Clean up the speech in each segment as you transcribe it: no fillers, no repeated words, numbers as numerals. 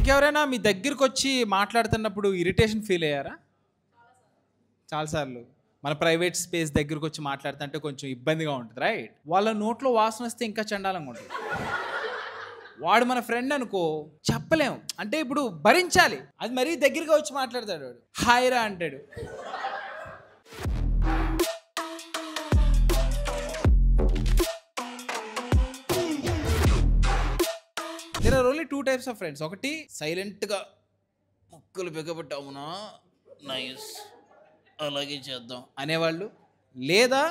ఇంకెవరైనా మీ దగ్గరికి వచ్చి మాట్లాడుతున్నప్పుడు ఇరిటేషన్ ఫీల్ అయ్యారా? చాలాసార్లు మన ప్రైవేట్ స్పేస్ దగ్గరకు వచ్చి మాట్లాడుతుంటే కొంచెం ఇబ్బందిగా ఉంటుంది, రైట్? వాళ్ళ నోట్లో వాసన వస్తే ఇంకా చండాలంగా ఉంటుంది. వాడు మన ఫ్రెండ్ అనుకో, చెప్పలేం, అంటే ఇప్పుడు భరించాలి. అది మరీ దగ్గరగా వచ్చి మాట్లాడతాడు, వాడు హాయ్ రా అంటాడు. There are only two types of friends. ఒకటి సైలెంట్గా ముక్కులు బిగబట్టి అవునా నైస్ అలాగే చేద్దాం అనేవాళ్ళు, లేదా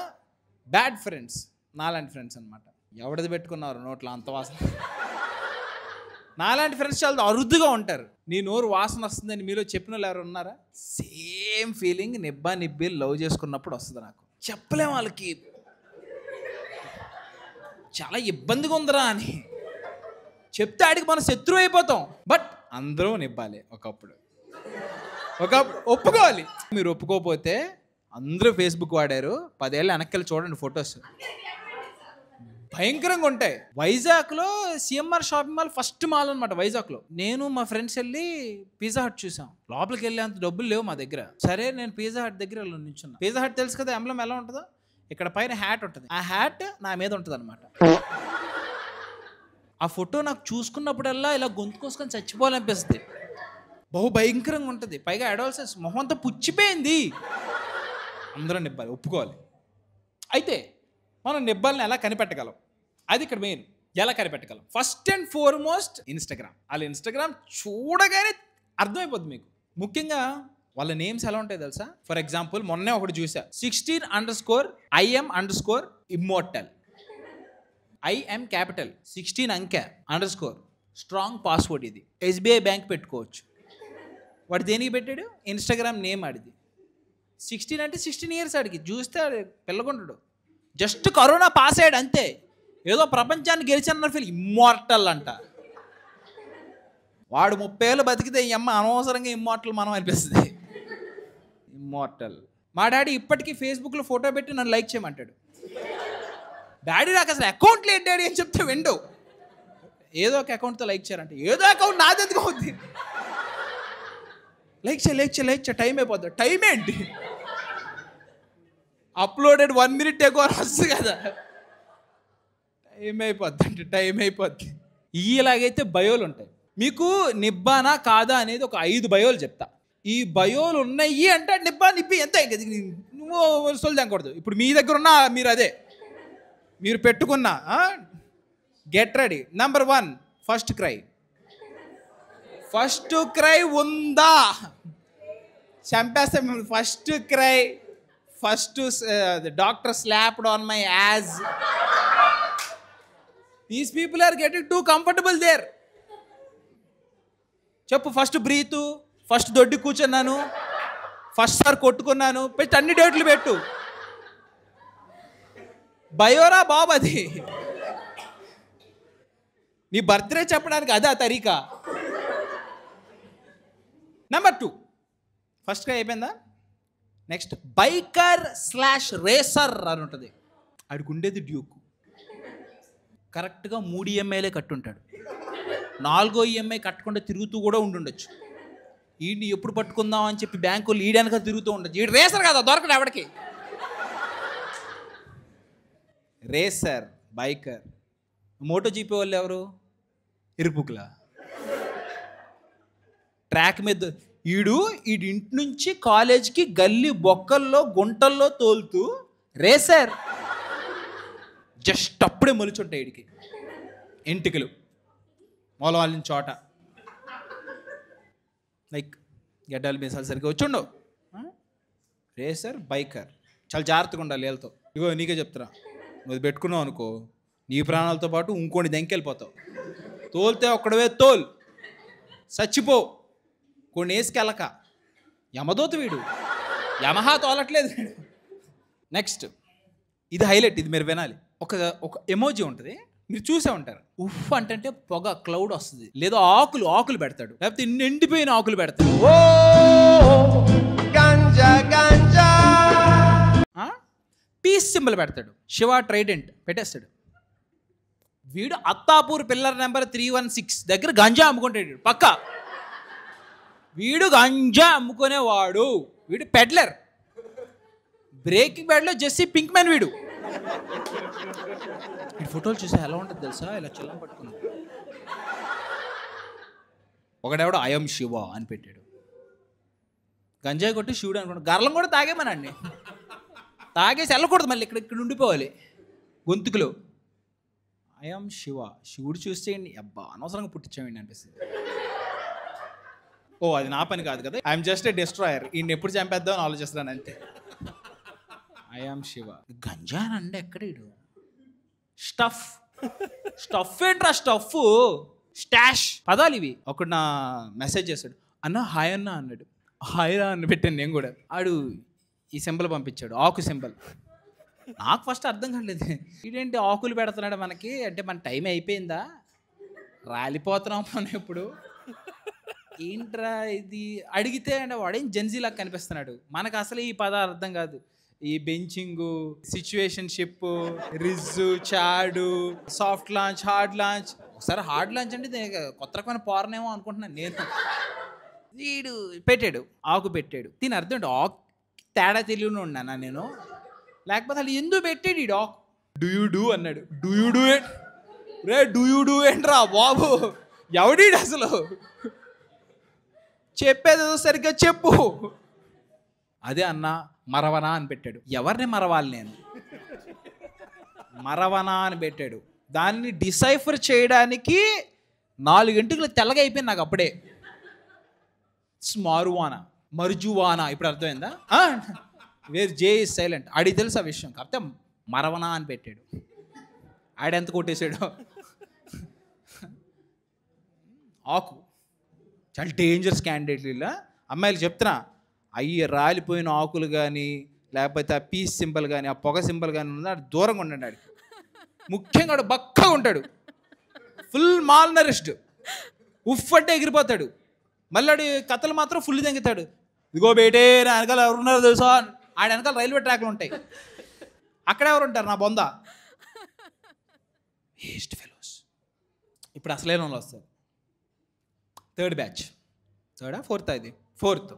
బ్యాడ్ ఫ్రెండ్స్, నాలాంటి ఫ్రెండ్స్ అనమాట. ఎవడది పెట్టుకున్నారు నోట్లో అంత వాసన? నాలాంటి ఫ్రెండ్స్ చాలా అరుదుగా ఉంటారు. నీ నోరు వాసన వస్తుందని మీలో చెప్పిన వాళ్ళు ఎవరు ఉన్నారా? సేమ్ ఫీలింగ్ నిబ్బా నిబ్బి లవ్ చేసుకున్నప్పుడు వస్తుంది నాకు. చెప్పలేం వాళ్ళకి చాలా ఇబ్బందిగా ఉందిరా అని. చెప్తే ఆడికి మనం శత్రువు అయిపోతాం. బట్ అందరూ నిబ్బాలి ఒకప్పుడు ఒప్పుకోవాలి. మీరు ఒప్పుకోకపోతే అందరూ ఫేస్బుక్ వాడారు, 10 ఏళ్ళ వెనక్కి చూడండి ఫొటోస్ భయంకరంగా ఉంటాయి. వైజాగ్లో CMR shopping mall first mall అనమాట వైజాగ్లో. నేను మా ఫ్రెండ్స్ వెళ్ళి పిజ్జా హట్ చూసాం. లోపలికి వెళ్ళే అంత డబ్బులు లేవు మా దగ్గర. సరే నేను పిజ్జా హట్ దగ్గర నిల్చున్నా. పిజ్జా హట్ తెలుసు కదా, ఎంబ్లం ఎలా ఉంటుందో, ఇక్కడ పైన హ్యాట్ ఉంటుంది, ఆ హ్యాట్ నా మీద ఉంటుంది అనమాట. ఆ ఫోటో నాకు చూసుకున్నప్పుడల్లా ఇలా గొంతు కోసుకొని చచ్చిపోవాలనిపిస్తుంది. బహు భయంకరంగా ఉంటుంది. పైగా అడాల్సెస్ మొహం అంతా పుచ్చిపోయింది. అందరూ నిబ్బాలి, ఒప్పుకోవాలి. అయితే మనం నిబ్బాలని ఎలా కనిపెట్టగలం? అది ఇక్కడ మెయిన్. ఎలా కనిపెట్టగలం? First and foremost Instagram. వాళ్ళ ఇన్స్టాగ్రామ్ చూడగానే అర్థమైపోద్ది మీకు. ముఖ్యంగా వాళ్ళ నేమ్స్ ఎలా ఉంటాయి తెలుసా? ఫర్ ఎగ్జాంపుల్ మొన్నే ఒకటి చూసా, 16_IM_immortal. IM క్యాపిటల్, 16 అంకె _ స్ట్రాంగ్ పాస్వర్డ్. ఇది SBI బ్యాంక్ పెట్టుకోవచ్చు. వాడు దేనికి పెట్టాడు? ఇన్స్టాగ్రామ్ నేమ్ ఆడిది. 16 అంటే 16 ఇయర్స్ ఆడికి. చూస్తే పిల్లగొంటాడు. జస్ట్ కరోనా పాస్ అయ్యాడు అంతే. ఏదో ప్రపంచాన్ని గెలిచానన్న ఫీల్. ఇమ్మోర్టల్ అంట. వాడు 30 ఏళ్ళు బతికితే ఈ అమ్మ అనవసరంగా ఇమ్మోర్టల్ మనం అనిపిస్తుంది. ఇమ్మోర్టల్. మా డాడీ ఇప్పటికీ ఫేస్బుక్లో ఫోటో పెట్టి నన్ను లైక్ చేయమంటాడు. డాడీ నాకు అసలు అకౌంట్ లేదు డాడీ అని చెప్తే విండో. ఏదో ఒక అకౌంట్తో లైక్ చేయాలంటే, ఏదో అకౌంట్ నాది ఎందుకు అవుద్ది? లైక్ చేయ టైం అయిపోద్ది. టైం ఏంటి? అప్లోడెడ్ 1 minute ఎక్కువ వస్తుంది కదా, టైం అయిపోద్ది. ఇలాగైతే బయోలు ఉంటాయి. మీకు నిబ్బానా కాదా అనేది ఒక 5 బయోలు చెప్తా. ఈ బయోలు ఉన్నాయి అంటే నిబ్బా నిబ్బి ఎంత నువ్వు సొల్దాకూడదు. ఇప్పుడు మీ దగ్గర ఉన్న మీరు అదే మీరు పెట్టుకున్నా. Get ready. Number 1 first cry ఉందా? చంపేస్తా. First cry, first doctor slapped on my ass. These people are getting too comfortable there. చెప్పు. ఫస్ట్ బ్రీతు, ఫస్ట్ దొడ్డి కూర్చున్నాను, ఫస్ట్ సార్ కొట్టుకున్నాను, పెట్టి అన్ని డేట్లు పెట్టు. బయోరా బాబు అది. నీ బర్త్డే చెప్పడానికి అదే తరీకా. నెంబర్ 2 ఫస్ట్ క్రై అయిపోయిందా? నెక్స్ట్ బైకర్/రేసర్ అని ఉంటుంది. ఆడికి ఉండేది డ్యూక్. కరెక్ట్గా 3 EMIలే కట్టుంటాడు. 4వ EMI కట్టకుండా తిరుగుతూ కూడా ఉండుండొచ్చు. వీడిని ఎప్పుడు పట్టుకుందాం అని చెప్పి బ్యాంకులు ఈడనక తిరుగుతూ ఉండొచ్చు. వీడు రేసర్ కదా, దొరకడు ఎవడికి. Racer, biker. MotoGP వాళ్ళు ఎవరు? ఇరుపుకులా. ట్రాక్ మీద వీడి ఇంటి నుంచి కాలేజ్కి గల్లీ బొక్కల్లో గుంటల్లో తోలుతూ రేసర్. జస్ట్ అప్పుడే మొలుచుంటాయి వీడికి ఎంటికలు మొలవాలిన చోట. లైక్ గడ్డలు మీసాలు సరిగ్గా వచ్చుండవు. Racer, biker. చాలా జాగ్రత్తగా ఉండాలి వీళ్ళతో. ఇగో నీకే చెప్తున్నా, నువ్వు పెట్టుకున్నావు అనుకో, నీ ప్రాణాలతో పాటు ఇంకోటి దెంకెళ్ళిపోతావు. తోలితే ఒక్కడవే తోల్, చచ్చిపో. కొన్ని వేసుకెళ్ళక. యమదోత వీడు. యమహా తోలట్లేదు వీడు. నెక్స్ట్ ఇది హైలైట్, ఇది మీరు వినాలి. ఒక ఎమోజీ ఉంటుంది, మీరు చూసే ఉంటారు. ఉఫ్ అంటే పొగ క్లౌడ్ వస్తుంది, లేదా ఆకులు పెడతాడు, లేకపోతే ఎండిపోయిన ఆకులు పెడతాడు. పీస్ సింబల్ పెడతాడు, శివ ట్రైడెంట్ పెట్టేస్తాడు. వీడు అత్తాపూర్ పిల్లర్ నెంబర్ 316 దగ్గర గంజా అమ్ముకుంటాడు పక్కా. వీడు గంజా అమ్ముకునేవాడు, వీడు పెడ్లర్. బ్రేకింగ్ బ్యాడ్లో జెస్సీ పింక్ మ్యాన్ వీడు ఫోటోలు చూసా ఎలా ఉంటుంది తెలుసా, ఇలా చిల్లం పట్టుకున్నాడు. ఒకడెవడో ఐఎమ్ శివ అని పెట్టాడు. గంజాయి కొట్టి శివుడు అనుకున్నాడు. గర్లం కూడా తాగేమనండి, తాగేసి వెళ్ళకూడదు, మళ్ళీ ఇక్కడ ఉండిపోవాలి గొంతుకులో. ఐఎమ్ శివ, శివుడు చూసేయండి, అబ్బా అనవసరంగా పుట్టించామండి అనిపిస్తుంది. ఓ అది నా పని కాదు కదా, ఐఎమ్ జస్ట్ ఏ డిస్ట్రాయర్, ఈయన ఎప్పుడు చంపేద్దామని ఆలోచిస్తున్నాను అంతే. ఐఎమ్ శివ. గంజా అంటే ఎక్కడ ఇడు స్టఫ్, స్టఫ్ ఏంట్రా స్టఫ్, స్టాష్ పదాలు ఇవి. ఒకడు నా మెసేజ్ చేశాడు, అన్న హాయ్ అన్న అన్నాడు. హాయ్ రా అని పెట్టాను నేను కూడా. ఆడు ఈ సింబల్ పంపించాడు, ఆకు సింబల్. నాకు ఫస్ట్ అర్థం కాలేదు, ఇదేంటి ఆకులు పెడుతున్నాడు మనకి, అంటే మన టైం అయిపోయిందా, రాలిపోతున్నాం మనం ఇప్పుడు, ఏంట్రా ఇది అడిగితే అంటే వాడేం జెన్జీలాగా కనిపిస్తున్నాడు. మనకు అసలు ఈ పదాలు అర్థం కాదు. ఈ benching, situationship, rizz, Chad, soft launch, hard launch. ఒకసారి హార్డ్ లాంచ్ అంటే కొత్త రకమైన పోరనేమో అనుకుంటున్నాను నేను. వీడు పెట్టాడు, ఆకు పెట్టాడు. దీని అర్థం ఏంటి, ఆకు తేడా తెలియని ఉన్నానా నేను, లేకపోతే అసలు ఎందుకు పెట్టాడు ఈ ఆకు. డూ యూ డూ అన్నాడు. డూ యూ డూ ఏంటి రే, డూ యూ డూ ఏంట్రా బాబు, ఎవడీడు అసలు, చెప్పేది సరిగ్గా చెప్పు. అదే అన్న మరవనా అని పెట్టాడు. ఎవరిని మరవాలి నేను, మరవనా అని పెట్టాడు. దాన్ని డిసైఫర్ చేయడానికి 4 గంటలు తెల్లగా అయిపోయింది నాకు అప్పుడే. మారువానా, మరుజువానా, ఇప్పుడు అర్థమైందా. Where J is silent. ఆడికి తెలుసు ఆ విషయం, కాకపోతే మరవనా అని పెట్టాడు. ఆడెంత కొట్టేశాడు. ఆకు చాలా డేంజరస్ క్యాండిడేట్లు. ఇలా అమ్మాయిలు చెప్తున్నా, అయ్యి రాలిపోయిన ఆకులు కానీ లేకపోతే ఆ పీస్ సింబల్ కానీ ఆ పొగ సింబల్ కానీ ఉన్నాడు, దూరంగా ఉండండి. ఆడికి ముఖ్యంగా వాడు బక్కగా ఉంటాడు, ఫుల్ మాల్ నరిష్డ్, ఉఫ్ అంటే ఎగిరిపోతాడు. మళ్ళీ ఆడి కథలు మాత్రం ఫుల్ తెంగుతాడు. ఇదిగో బేటే నా వెనకాల ఎవరున్నారు తెలుసా, ఆడ వెనకాల రైల్వే ట్రాక్లు ఉంటాయి, అక్కడ ఎవరు ఉంటారు నా బొంద. Waste fellows. ఇప్పుడు అసలైన వాళ్ళు వస్తారు. థర్డ్ బ్యాచ్, థర్డా ఫోర్త్, ఇది fourth.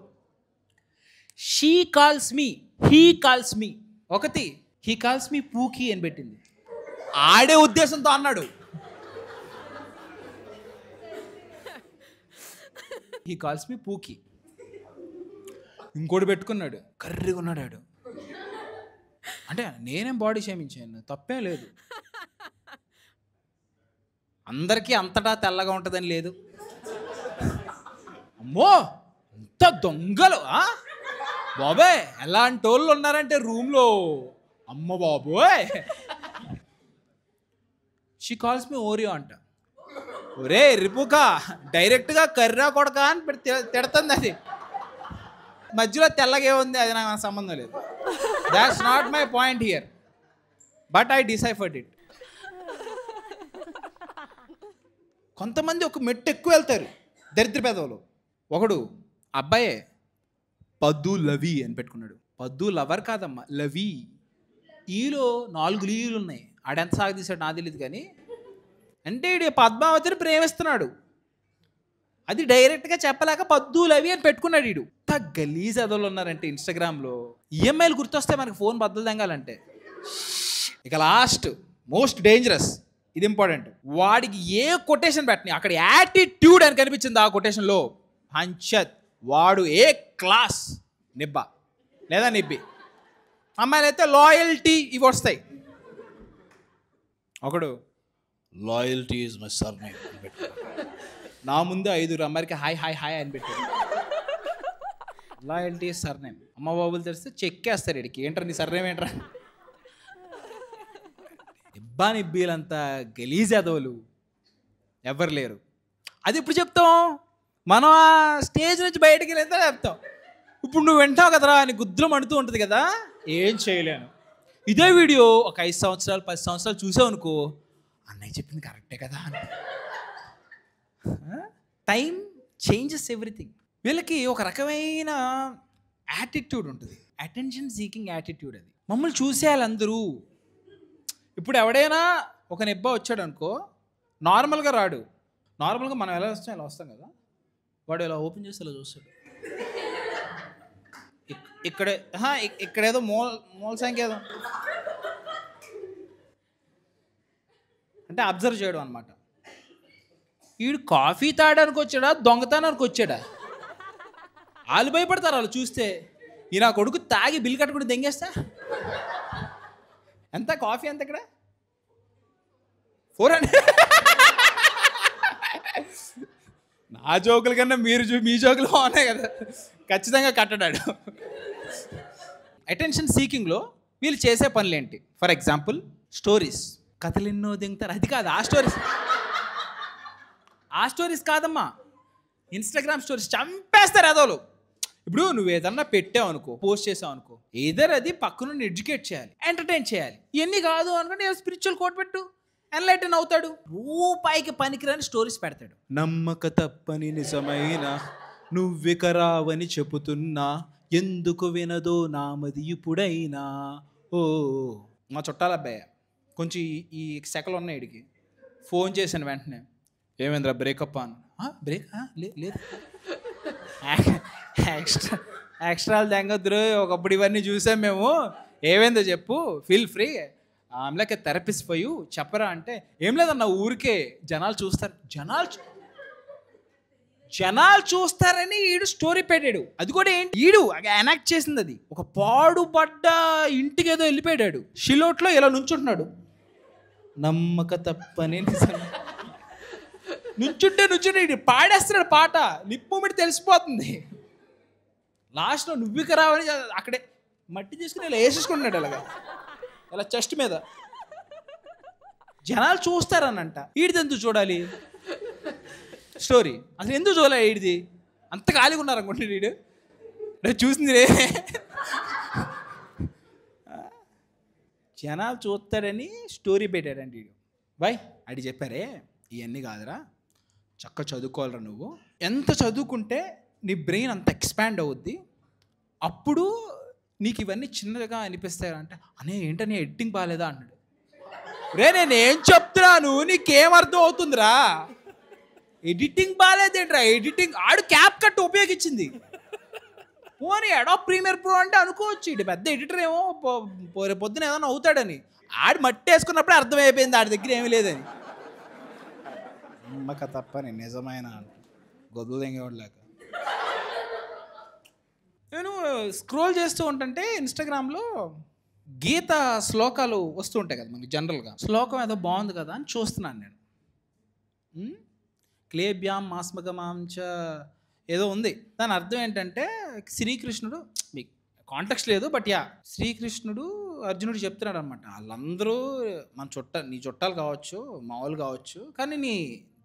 She calls me, he calls me. ఒకటి హీ కాల్స్ మీ పూకి అని పెట్టింది, ఆడే ఉద్దేశంతో అన్నాడు. హీ కాల్స్ మీ పూకి. ఇంకోటి పెట్టుకున్నాడు, కర్రీగా ఉన్నాడు ఆడు. అంటే నేనేం బాడీ షేమించాను, తప్పేం లేదు. అందరికీ అంతటా తెల్లగా ఉంటుందని లేదు. అమ్మో అంత దొంగలు బాబోయ్, ఎలాంటి వాళ్ళు ఉన్నారంటే రూమ్లో, అమ్మ బాబోయ్. షీ కాల్స్ మీ ఓరియో అంట. ఒరే రిపుకా, డైరెక్ట్గా కర్రా కొడక అని తిడుతుంది. అది మధ్యలో తెల్లగే ఉంది, అది నాకు సంబంధం లేదు. That's not my point here, but I deciphered it. కొంతమంది ఒక మెట్టు ఎక్కువ వెళ్తారు, దరిద్ర పెదవులు. ఒకడు అబ్బాయే పద్దు లవి అని పెట్టుకున్నాడు. పద్దు లవర్ కాదమ్మా, లవి. ఈలో 4 లీలు ఉన్నాయి. ఆడెంత సాగదీశాడు నాకు తెలియదు కానీ, అంటే ఈడు పద్మావతిని ప్రేమిస్తున్నాడు. అది డైరెక్ట్గా చెప్పలేక పద్దు లవి అని పెట్టుకున్నాడు. ఈడు గలీజ్ అదోళ్ళు ఉన్నారంటే ఇన్స్టాగ్రామ్లో. ఈఎంఐలు గుర్తొస్తాయి మనకి ఫోన్ బద్దలు తెంగాలంటే. ఇక లాస్ట్ మోస్ట్ డేంజరస్, ఇది ఇంపార్టెంట్. వాడికి ఏ కొటేషన్ పెట్టని అక్కడ యాటిట్యూడ్ అని కనిపించింది ఆ కొటేషన్లో, పంచత్. వాడు ఏ క్లాస్, నిబ్బా లేదా నిబ్బి. అమ్మాయిలు అయితే లాయల్టీ ఇవి వస్తాయి. ఒకడు లాయల్టీ ఈజ్ మై సర్నేమ్ అని పెట్టాడు. నా ముందు 5 అమ్మాయికి హాయ్ హాయ్ హాయ్ అని పెట్టాడు. Loyalty is surname. అమ్మ బాబులు తెలిస్తే చెక్కేస్తారు వీడికి, ఏంట్రా నీ సర్నేమ్ ఏంట్రా. నిబ్బా నిబ్బీలంతా గలీజ్ అదవులు ఎవరు లేరు. అది ఇప్పుడు చెప్తాం మనం, ఆ స్టేజ్ నుంచి బయటకు వెళ్ళేదా చెప్తాం. ఇప్పుడు నువ్వు వింటావు కదరా అని గుద్దులం అంటూ ఉంటుంది కదా, ఏం చేయలేను. ఇదే వీడియో ఒక 5 సంవత్సరాలు 10 సంవత్సరాలు చూసావు అనుకో, అన్నయ్య చెప్పింది కరెక్టే కదా అని. Time changes everything. వీళ్ళకి ఒక రకమైన యాటిట్యూడ్ ఉంటుంది, అటెన్షన్ సీకింగ్ యాటిట్యూడ్. అది మమ్మల్ని చూసేయాలి అందరూ. ఇప్పుడు ఎవడైనా ఒక నిబ్బా వచ్చాడు అనుకో, నార్మల్గా రాడు. నార్మల్గా మనం ఎలా వస్తాం ఇలా వస్తాం కదా. వాడు ఇలా ఓపెన్ చేసి ఇలా చూస్తాడు. ఇక్కడే ఇక్కడేదో మూల సంఖ్య ఏదో అంటే అబ్జర్వ్ చేయడం అనమాట. వీడు కాఫీ తాగడానికి వచ్చాడా, దొంగతనానికి వచ్చాడా? వాళ్ళు భయపడతారు వాళ్ళు చూస్తే. ఈ నా కొడుకు తాగి బిల్ కట్టుకుని దెంగేస్తా. ఎంత కాఫీ ఎంత ఇక్కడ? 400. నా జోకుల కన్నా మీ జోకులు బాగున్నాయి కదా. ఖచ్చితంగా కట్టడాడు. అటెన్షన్ సీకింగ్లో వీళ్ళు చేసే పనులేంటి? For example stories. కథలు ఎన్నో దింగుతారు. అది కాదు ఆ స్టోరీస్ కాదమ్మా. ఇన్స్టాగ్రామ్ స్టోరీస్ చంపేస్తారు అదోలు. ఇప్పుడు నువ్వు ఏదన్నా పెట్టావు అనుకో, పోస్ట్ చేసావు అనుకో, ఏదర్ అది పక్కన ఎడ్యుకేట్ చేయాలి, ఎంటర్టైన్ చేయాలి. ఇవన్నీ కాదు అనుకుంటే స్పిరిచువల్ కోట్ పెట్టు, ఎన్లైటన్ అవుతాడు. రూపాయికి పనికిరాని స్టోరీస్ పెడతాడు. నమ్మక తప్పని నిజమైన నువ్వెకరావని చెబుతున్నా, ఎందుకు వినదో నామది ఇప్పుడైనా. ఓ మా చుట్టాల అబ్బాయి కొంచెం ఈ సెకలు ఉన్నాయి. ఇడికి ఫోన్ చేశాను వెంటనే, ఏమైందిరా బ్రేకప్ అను. బ్రేక్ లేదు, ఎక్స్ట్రా తెంగద్దురు. ఒకప్పుడు ఇవన్నీ చూసాం మేము. ఏమైందో చెప్పు, ఫీల్ ఫ్రీ, ఆమెలకే థెరపిస్ట్ ఫర్ యూ చెప్పరా అంటే, ఏం లేదన్న ఊరికే జనాలు చూస్తారు. జనాలు చూస్తారని ఈడు స్టోరీ పెట్టాడు. అది కూడా ఏంటి, ఈడు ఎనాక్ట్ చేసింది. అది ఒక పాడుపడ్డ ఇంటికి ఏదో వెళ్ళిపోయాడు. షిలోట్లో ఇలా నుంచుంటున్నాడు. నమ్మక తప్పని నుంచుంటే పాడేస్తున్నాడు పాట. లిప్ మూమెంట్ తెలిసిపోతుంది. లాస్ట్లో నువ్వుకి రావని అక్కడే మట్టి తీసుకుని ఇలా వేసేసుకుంటున్నాడు. అలాగా ఇలా చెస్ట్ మీద. జనాలు చూస్తారనంట. ఈడిది ఎందుకు చూడాలి స్టోరీ? అసలు ఎందుకు చూడాలి? ఈడిది అంత ఖాళీగా ఉన్నారనుకుంటున్నాడు వీడు. చూసింది రే, జనాలు చూస్తాడని స్టోరీ పెట్టాడండి వీడు. బాయ్ అడి చెప్పారే, ఇవన్నీ కాదురా, చక్కగా చదువుకోవాలరా. నువ్వు ఎంత చదువుకుంటే నీ బ్రెయిన్ అంత ఎక్స్పాండ్ అవుద్ది. అప్పుడు నీకు ఇవన్నీ చిన్నగా అనిపిస్తాయంటే, అనే ఏంటని ఎడిటింగ్ బాగాలేదా అన్నాడు. రే నేనేం చెప్తున్నాను, నీకేం అర్థం అవుతుందిరా? ఎడిటింగ్ బాగాలేదేంట్రా? ఎడిటింగ్ ఆడు క్యాప్ కట్ ఉపయోగించింది. పోనీ అడాబ్ ప్రీమియర్ ప్రో అంటే అనుకోవచ్చు, ఇటు పెద్ద ఎడిటర్ ఏమో పొద్దున ఏదైనా అవుతాడని. ఆడు మట్టి వేసుకున్నప్పుడే అర్థమైపోయింది ఆడి దగ్గర ఏమీ లేదని. నమ్మక తప్పని నిజమైన గొద్దు తెంగేవాళ్ళక. నేను స్క్రోల్ చేస్తూ ఉంటుంటే ఇన్స్టాగ్రామ్లో గీత శ్లోకాలు వస్తూ ఉంటాయి కదా మనకి జనరల్గా. శ్లోకం ఏదో బాగుంది కదా అని చూస్తున్నాను నేను. క్లేబ్యాం మాస్మగమాంచ ఏదో ఉంది. దాని అర్థం ఏంటంటే శ్రీకృష్ణుడు, మీకు కాంటెక్స్ట్ లేదు బట్ శ్రీకృష్ణుడు అర్జునుడు చెప్తున్నాడు అనమాట, వాళ్ళందరూ నీ చుట్టాలు కావచ్చు, మామూలు కావచ్చు, కానీ నీ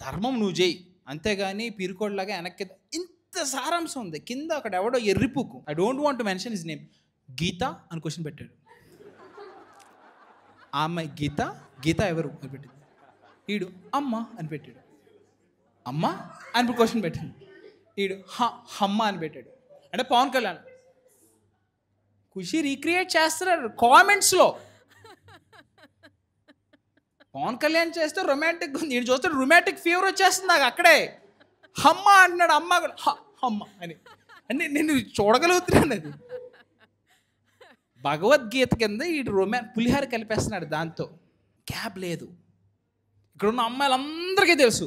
ధర్మం నువ్వు చేయి, అంతేగాని పీరుకోడ్లాగా వెనక్కి. ఇంత సారాంశం ఉంది. కింద అక్కడ ఎవడో ఎర్రిపుకు, I don't want to mention his name, Geeta అని క్వశ్చన్ పెట్టాడు. ఆ అమ్మాయి గీత ఎవరు అని పెట్టింది. ఈడు అమ్మ అని పెట్టాడు. అమ్మ అని క్వశ్చన్ పెట్టింది. ఈడు హమ్మ అని పెట్టాడు. అంటే పవన్ కళ్యాణ్ ఖుషి రీక్రియేట్ చేస్తున్నాడు కామెంట్స్లో. పవన్ కళ్యాణ్ చేస్తే రొమాంటిక్ ఉంది, ఈడు చూస్తే రొమాంటిక్ ఫీవర్ వచ్చేస్తుంది నాకు అక్కడే. హమ్మ అంటున్నాడు, అమ్మ హమ్మ అని. అంటే నేను చూడగలుగుతున్నాను. అది భగవద్గీత కింద ఈడు పులిహార కలిపేస్తున్నాడు. దాంతో క్యాబ్ లేదు. ఇక్కడ ఉన్న అమ్మాయిలందరికీ తెలుసు,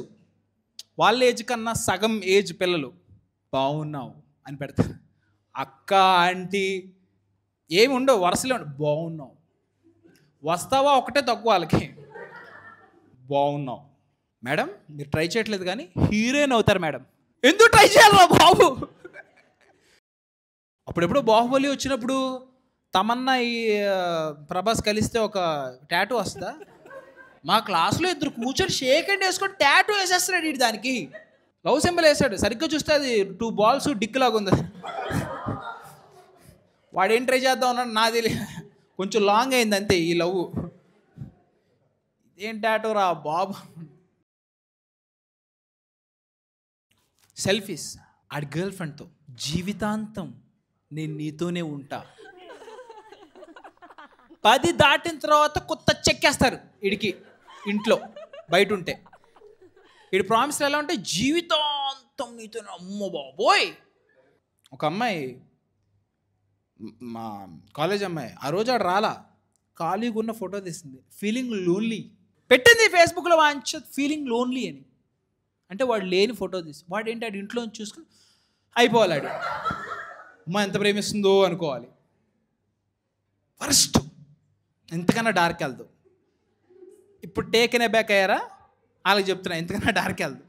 వాళ్ళ ఏజ్ కన్నా సగం ఏజ్ పిల్లలు బాగున్నావు అని పెడతారు. అక్క ఆంటీ ఏమి ఉండవు, వరుసలే ఉండవు. బాగున్నావు, వస్తావా ఒకటే తక్కువ వాళ్ళకి. బాగున్నావు మేడం, మీరు ట్రై చేయట్లేదు కానీ హీరోయిన్ అవుతారు మేడం. ఎందుకు ట్రై చేయాలరా బాబు? అప్పుడెప్పుడు బాహుబలి వచ్చినప్పుడు తమన్నా ఈ ప్రభాస్ కలిస్తే ఒక టాటూ వస్తుందా? మా క్లాస్లో ఇద్దరు కూర్చొని షేక్ హ్యాండ్ వేసుకొని టాటూ వేసేస్తున్నాడు. వీడి దానికి లవ్ సింబల్ వేసాడు. సరిగ్గా చూస్తే అది 2 balls డిక్ లాగా ఉంది. వాడేం ట్రై చేద్దాం అన్నాడు, నాది కొంచెం లాంగ్ అయింది అంతే ఈ లవ్. ఇదేం టాటూ రా బాబు. సెల్ఫీస్. ఆడి గర్ల్ ఫ్రెండ్తో జీవితాంతం నేను నీతోనే ఉంటా. 10 దాటిన తర్వాత కొత్త చెక్కేస్తారు వీడికి ఇంట్లో బయట ఉంటే. వీడి ప్రామిస్లు ఎలా ఉంటే జీవితాంతం మొత్తం నీతో, అమ్మ బాబోయ్. ఒక అమ్మాయి, మా కాలేజ్ అమ్మాయి, ఆ రోజు ఆడు రాలా, ఖాళీగా ఉన్న ఫోటో తీసింది, ఫీలింగ్ లోన్లీ పెట్టింది ఫేస్బుక్లో. వాంచ ఫీలింగ్ లోన్లీ అని, అంటే వాడు లేని ఫోటో తీసి, వాడు ఏంటి ఆడు ఇంట్లో చూసుకుని అయిపోవాలి. ఆడు అమ్మ ఎంత ప్రేమిస్తుందో అనుకోవాలి. ఫస్ట్ ఎంతకన్నా డార్క్ వెళ్దు. ఇప్పుడు టేకెన్ బ్యాక్ అయ్యారా, వాళ్ళకి చెప్తున్నా ఎంతకన్నా డార్క్ వెళ్దు.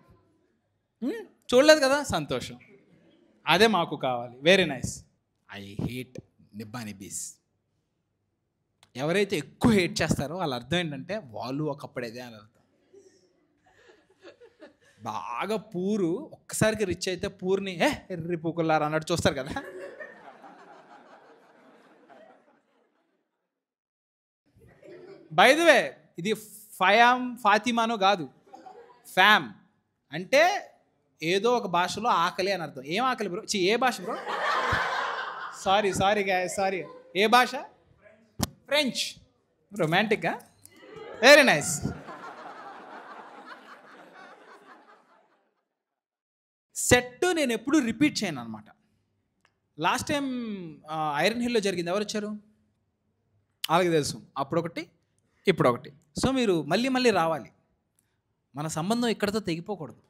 చూడలేదు కదా, సంతోషం, అదే మాకు కావాలి. Very nice. I hate nibba nibbis. ఎవరైతే ఎక్కువ హేట్ చేస్తారో వాళ్ళ అర్థం ఏంటంటే వాళ్ళు ఒకప్పుడేదే అని అర్థం. బాగా పూరు ఒక్కసారికి రిచ్ అయితే పూర్ని ఎర్రి పూకుల్లారా అన్నట్టు చూస్తారు కదా. బై ది వే, ఇది ఫయామ్ ఫాతిమానో కాదు, ఫ్యామ్ అంటే ఏదో ఒక భాషలో ఆకలి అని అర్థం. ఏం ఆకలి బ్రో? ఏ భాష బ్రో? Sorry guys, sorry. ఏ భాష? ఫ్రెంచ్. రొమాంటికా? Very nice. సెట్ నేను ఎప్పుడు రిపీట్ చేయను అనమాట. లాస్ట్ టైం ఐరన్ హిల్లో జరిగింది, ఎవరు వచ్చారు? వాళ్ళకి తెలుసు. అప్పుడొకటి, ఇప్పుడొకటి. సో మీరు మళ్ళీ రావాలి. మన సంబంధం ఇక్కడితో తెగిపోకూడదు.